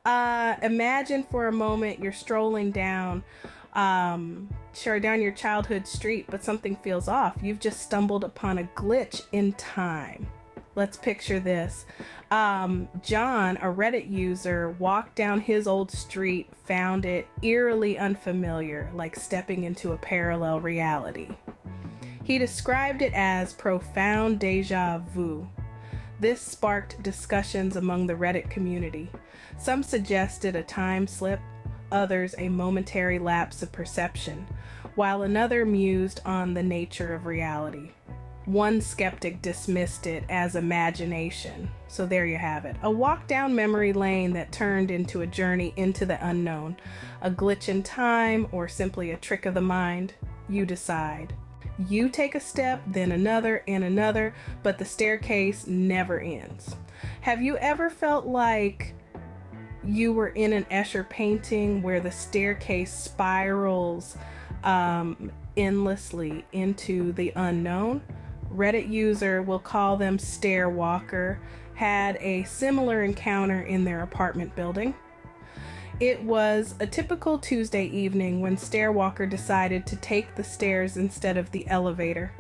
Imagine for a moment you're strolling down your childhood street, but something feels off. You've just stumbled upon a glitch in time. Let's picture this. John, a Reddit user, walked down his old street, found it eerily unfamiliar, like stepping into a parallel reality. He described it as profound deja vu. This sparked discussions among the Reddit community. Some suggested a time slip, others a momentary lapse of perception, while another mused on the nature of reality. One skeptic dismissed it as imagination. So there you have it. A walk down memory lane that turned into a journey into the unknown. A glitch in time, or simply a trick of the mind. You decide. You take a step, then another and another, but the staircase never ends. Have you ever felt like you were in an Escher painting where the staircase spirals endlessly into the unknown? Reddit user, we'll call them Stairwalker, had a similar encounter in their apartment building. It was a typical Tuesday evening when Stairwalker decided to take the stairs instead of the elevator.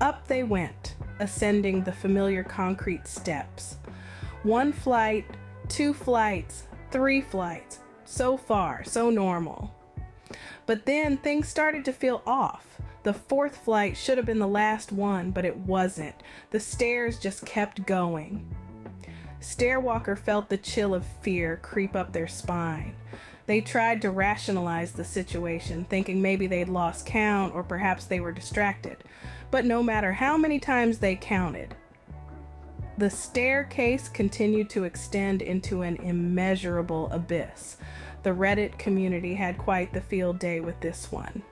Up they went, ascending the familiar concrete steps. 1 flight, 2 flights, 3 flights. So far, so normal. But then things started to feel off. The 4th flight should have been the last one, but it wasn't. The stairs just kept going. Stairwalker felt the chill of fear creep up their spine. They tried to rationalize the situation, thinking maybe they'd lost count or perhaps they were distracted. But no matter how many times they counted, the staircase continued to extend into an immeasurable abyss. The Reddit community had quite the field day with this one.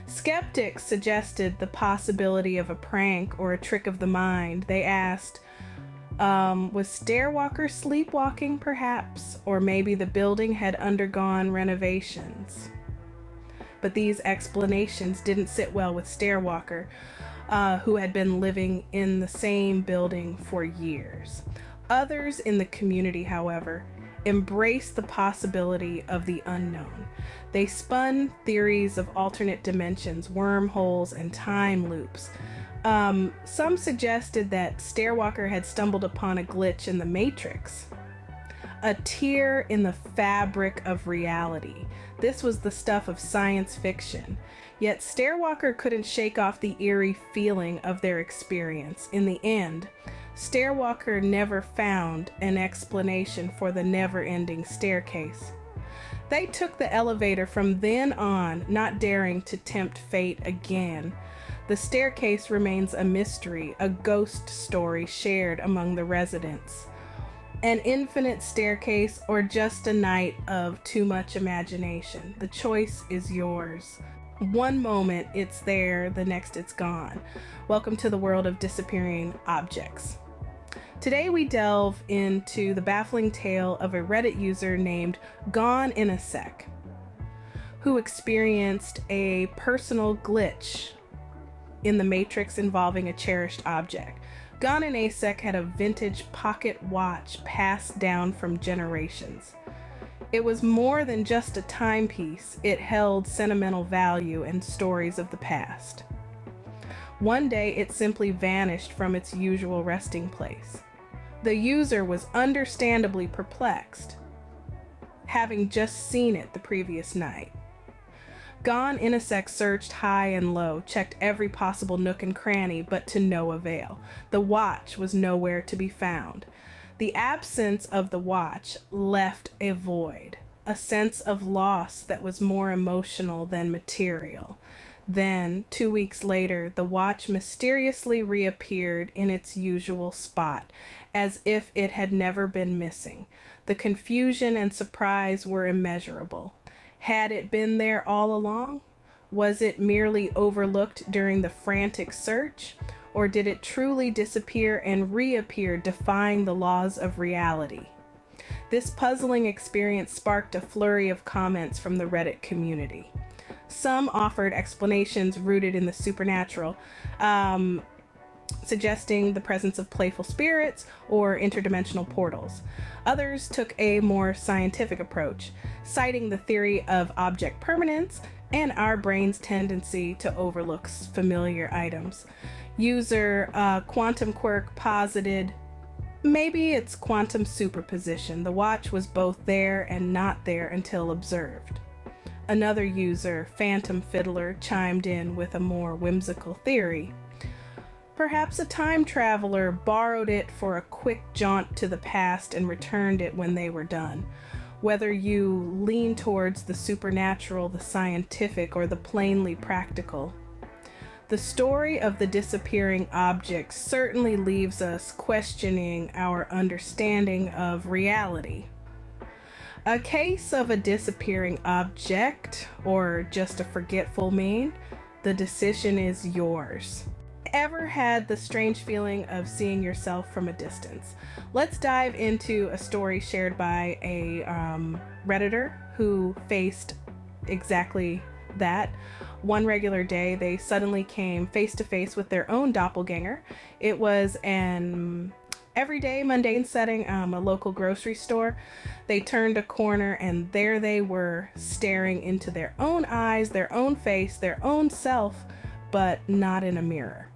Skeptics suggested the possibility of a prank or a trick of the mind. They asked, was Stairwalker sleepwalking perhaps? Or maybe the building had undergone renovations. But these explanations didn't sit well with Stairwalker, who had been living in the same building for years. Others in the community, however, embraced the possibility of the unknown. They spun theories of alternate dimensions, wormholes, and time loops. Some suggested that Stairwalker had stumbled upon a glitch in the Matrix, a tear in the fabric of reality. This was the stuff of science fiction. Yet Stairwalker couldn't shake off the eerie feeling of their experience. In the end, Stairwalker never found an explanation for the never-ending staircase. They took the elevator from then on, not daring to tempt fate again. The staircase remains a mystery, a ghost story shared among the residents. An infinite staircase or just a night of too much imagination. The choice is yours. One moment it's there, the next it's gone. Welcome to the world of disappearing objects. Today we delve into the baffling tale of a Reddit user named Gone in a Sec, who experienced a personal glitch in the Matrix involving a cherished object. Gone in a Sec had a vintage pocket watch passed down from generations. It was more than just a timepiece. It held sentimental value and stories of the past. One day it simply vanished from its usual resting place. The user was understandably perplexed, having just seen it the previous night. Gone in a Sec searched high and low, checked every possible nook and cranny, but to no avail. The watch was nowhere to be found. The absence of the watch left a void, a sense of loss that was more emotional than material. Then, 2 weeks later, the watch mysteriously reappeared in its usual spot, as if it had never been missing. The confusion and surprise were immeasurable. Had it been there all along? Was it merely overlooked during the frantic search? Or did it truly disappear and reappear, defying the laws of reality? This puzzling experience sparked a flurry of comments from the Reddit community. Some offered explanations rooted in the supernatural. suggesting the presence of playful spirits or interdimensional portals. Others took a more scientific approach, citing the theory of object permanence and our brain's tendency to overlook familiar items. User Quantum Quirk posited, maybe it's quantum superposition. The watch was both there and not there until observed. Another user, Phantom Fiddler, chimed in with a more whimsical theory. Perhaps a time traveler borrowed it for a quick jaunt to the past and returned it when they were done. Whether you lean towards the supernatural, the scientific, or the plainly practical, the story of the disappearing object certainly leaves us questioning our understanding of reality. A case of a disappearing object or just a forgetful meme, the decision is yours. Ever had the strange feeling of seeing yourself from a distance? Let's dive into a story shared by a Redditor who faced exactly that. One regular day, they suddenly came face to face with their own doppelganger. It was an everyday mundane setting, a local grocery store. They turned a corner and there they were, staring into their own eyes, their own face, their own self, but not in a mirror.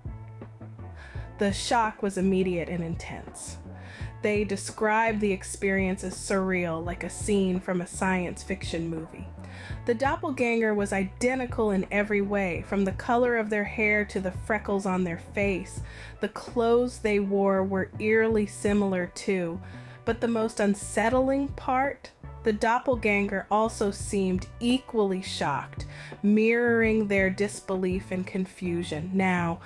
The shock was immediate and intense. They described the experience as surreal, like a scene from a science fiction movie. The doppelganger was identical in every way, from the color of their hair to the freckles on their face. The clothes they wore were eerily similar too, but the most unsettling part, the doppelganger also seemed equally shocked, mirroring their disbelief and confusion. Now,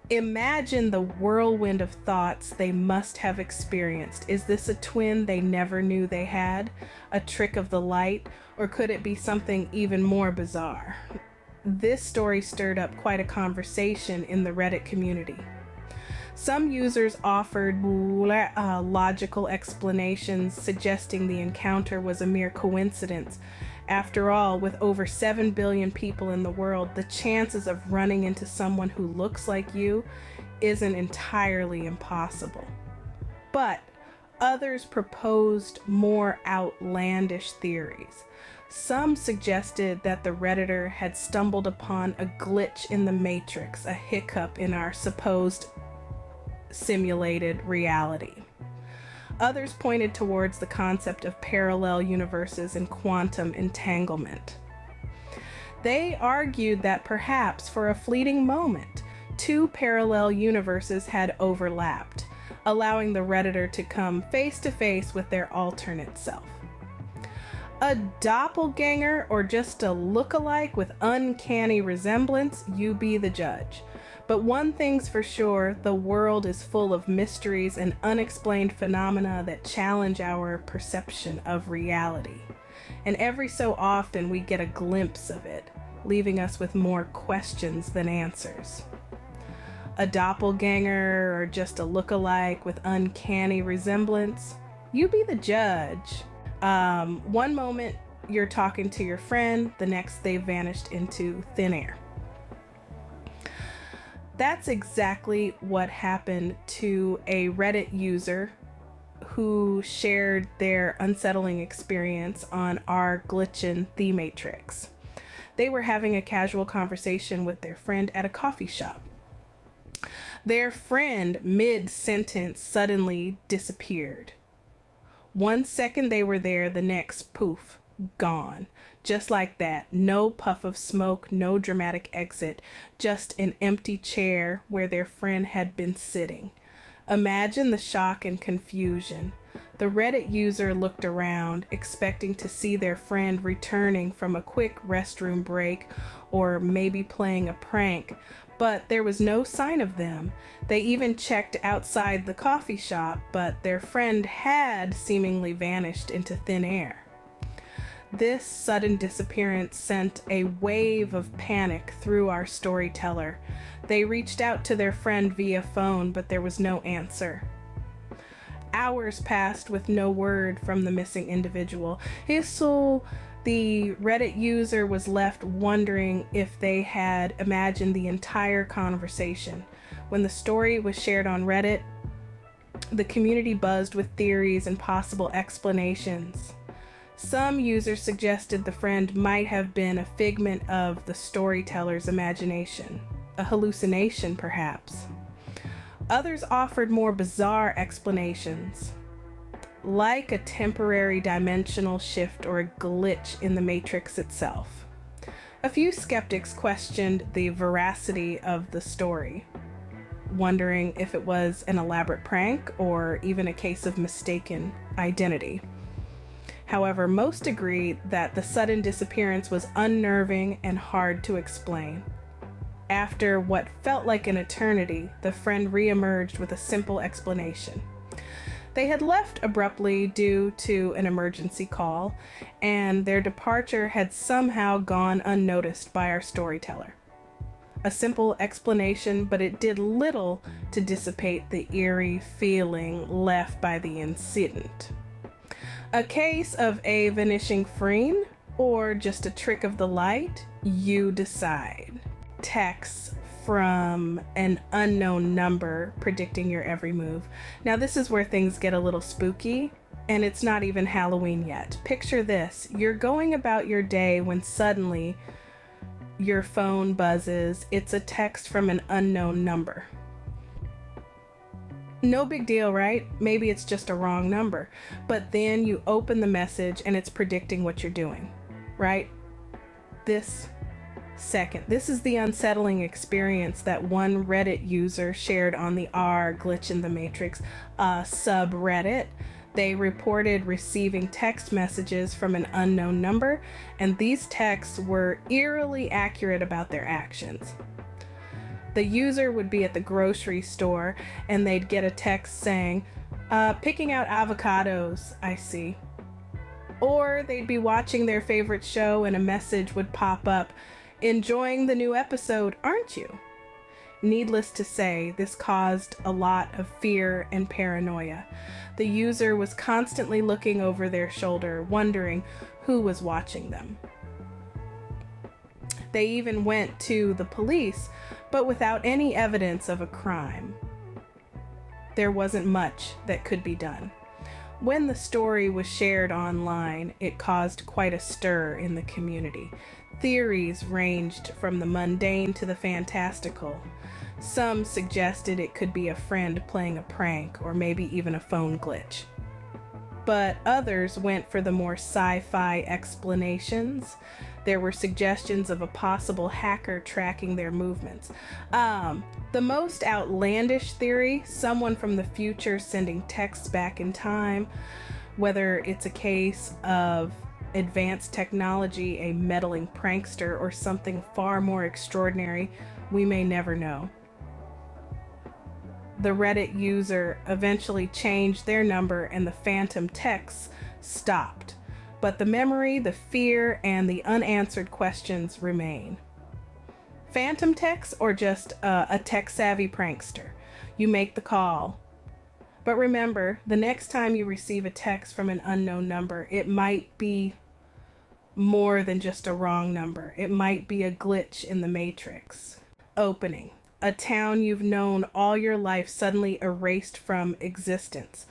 imagine the whirlwind of thoughts they must have experienced. Is this a twin they never knew they had? A trick of the light? Or could it be something even more bizarre? This story stirred up quite a conversation in the Reddit community. Some users offered logical explanations, suggesting the encounter was a mere coincidence. After all, with over 7 billion people in the world, the chances of running into someone who looks like you isn't entirely impossible. But others proposed more outlandish theories. Some suggested that the Redditor had stumbled upon a glitch in the Matrix, a hiccup in our supposed simulated reality. Others pointed towards the concept of parallel universes and quantum entanglement. They argued that perhaps for a fleeting moment, two parallel universes had overlapped, allowing the Redditor to come face to face with their alternate self. A doppelganger or just a look-alike with uncanny resemblance, you be the judge. But one thing's for sure, the world is full of mysteries and unexplained phenomena that challenge our perception of reality. And every so often we get a glimpse of it, leaving us with more questions than answers. A doppelganger or just a look-alike with uncanny resemblance, you be the judge. One moment you're talking to your friend, the next they've vanished into thin air. That's exactly what happened to a Reddit user who shared their unsettling experience on our glitchin' The Matrix. They were having a casual conversation with their friend at a coffee shop. Their friend, mid-sentence, suddenly disappeared. 1 second they were there, the next, poof, gone. Just like that. No puff of smoke, no dramatic exit, just an empty chair where their friend had been sitting. Imagine the shock and confusion. The Reddit user looked around, expecting to see their friend returning from a quick restroom break or maybe playing a prank, but there was no sign of them. They even checked outside the coffee shop, but their friend had seemingly vanished into thin air. This sudden disappearance sent a wave of panic through our storyteller. They reached out to their friend via phone, but there was no answer. Hours passed with no word from the missing individual. So the Reddit user was left wondering if they had imagined the entire conversation. When the story was shared on Reddit, the community buzzed with theories and possible explanations. Some users suggested the friend might have been a figment of the storyteller's imagination, a hallucination perhaps. Others offered more bizarre explanations, like a temporary dimensional shift or a glitch in the matrix itself. A few skeptics questioned the veracity of the story, wondering if it was an elaborate prank or even a case of mistaken identity. However, most agreed that the sudden disappearance was unnerving and hard to explain. After what felt like an eternity, the friend reemerged with a simple explanation. They had left abruptly due to an emergency call, and their departure had somehow gone unnoticed by our storyteller. A simple explanation, but it did little to dissipate the eerie feeling left by the incident. A case of a vanishing friend or just a trick of the light? You decide. Texts from an unknown number predicting your every move. Now this is where things get a little spooky, and it's not even Halloween yet. Picture this. You're going about your day when suddenly your phone buzzes. It's a text from an unknown number. No big deal, right? Maybe it's just a wrong number. But then you open the message and it's predicting what you're doing, right? This second. This is the unsettling experience that one Reddit user shared on the glitch in the matrix subreddit. They reported receiving text messages from an unknown number, and these texts were eerily accurate about their actions. The user would be at the grocery store and they'd get a text saying, picking out avocados, I see. Or they'd be watching their favorite show and a message would pop up, enjoying the new episode, aren't you? Needless to say, this caused a lot of fear and paranoia. The user was constantly looking over their shoulder, wondering who was watching them. They even went to the police, but without any evidence of a crime. There wasn't much that could be done. When the story was shared online, it caused quite a stir in the community. Theories ranged from the mundane to the fantastical. Some suggested it could be a friend playing a prank or maybe even a phone glitch. But others went for the more sci-fi explanations. There were suggestions of a possible hacker tracking their movements. The most outlandish theory, someone from the future sending texts back in time, whether it's a case of advanced technology, a meddling prankster, or something far more extraordinary, we may never know. The Reddit user eventually changed their number and the phantom texts stopped. But the memory, the fear, and the unanswered questions remain. Phantom texts or just a tech-savvy prankster? You make the call. But remember, the next time you receive a text from an unknown number, it might be more than just a wrong number. It might be a glitch in the matrix. Opening. A town you've known all your life suddenly erased from existence.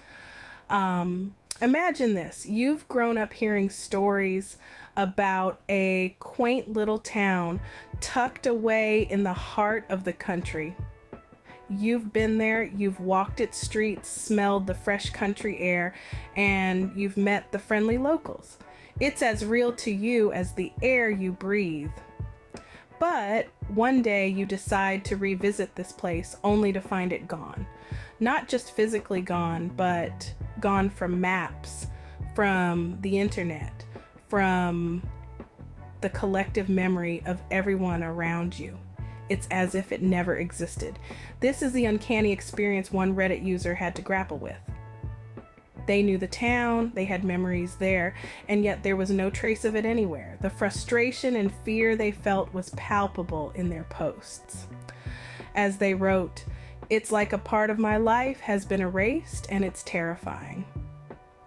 Imagine this. You've grown up hearing stories about a quaint little town tucked away in the heart of the country. You've been there, you've walked its streets, smelled the fresh country air, and you've met the friendly locals. It's as real to you as the air you breathe. But one day you decide to revisit this place only to find it gone. Not just physically gone, but gone from maps, from the internet, from the collective memory of everyone around you. It's as if it never existed. This is the uncanny experience one Reddit user had to grapple with. They knew the town, they had memories there, and yet there was no trace of it anywhere. The frustration and fear they felt was palpable in their posts. As they wrote, "It's like a part of my life has been erased and it's terrifying.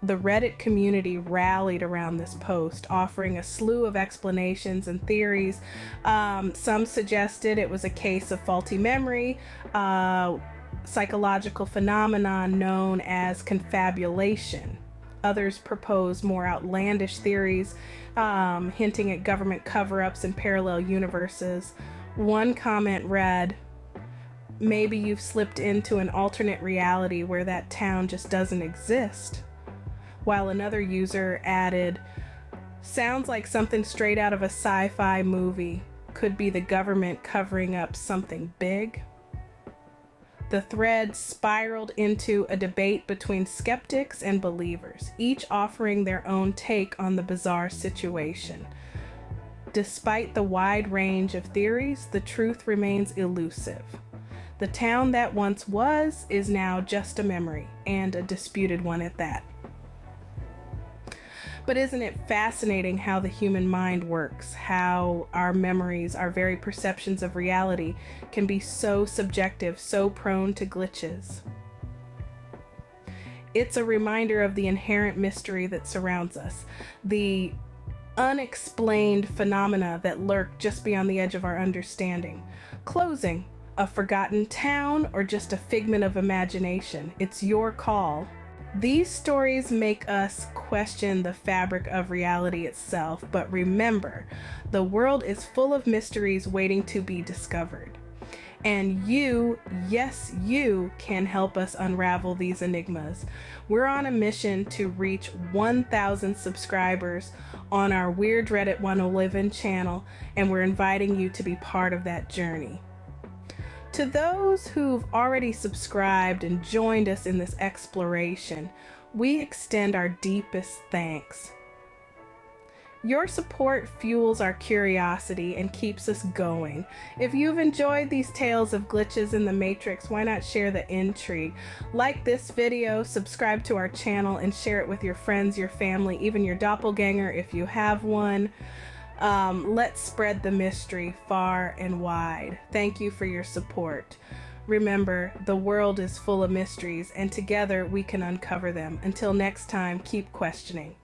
The Reddit community rallied around this post, offering a slew of explanations and theories. Some suggested it was a case of faulty memory, psychological phenomenon known as confabulation. Others proposed more outlandish theories, hinting at government cover-ups and parallel universes. One comment read, "Maybe you've slipped into an alternate reality where that town just doesn't exist." While another user added, "Sounds like something straight out of a sci-fi movie. Could be the government covering up something big." The thread spiraled into a debate between skeptics and believers, each offering their own take on the bizarre situation. Despite the wide range of theories, the truth remains elusive. The town that once was is now just a memory, and a disputed one at that. But isn't it fascinating how the human mind works, how our memories, our very perceptions of reality can be so subjective, so prone to glitches? It's a reminder of the inherent mystery that surrounds us, the unexplained phenomena that lurk just beyond the edge of our understanding. Closing, a forgotten town, or just a figment of imagination? It's your call. These stories make us question the fabric of reality itself, but remember, the world is full of mysteries waiting to be discovered. And you, yes, you can help us unravel these enigmas. We're on a mission to reach 1,000 subscribers on our Weird Reddit 111 channel, and we're inviting you to be part of that journey. To those who've already subscribed and joined us in this exploration, we extend our deepest thanks. Your support fuels our curiosity and keeps us going. If you've enjoyed these tales of glitches in the Matrix, why not share the intrigue? Like this video, subscribe to our channel, and share it with your friends, your family, even your doppelganger if you have one. Let's spread the mystery far and wide. Thank you for your support. Remember, the world is full of mysteries, and together we can uncover them. Until next time, keep questioning.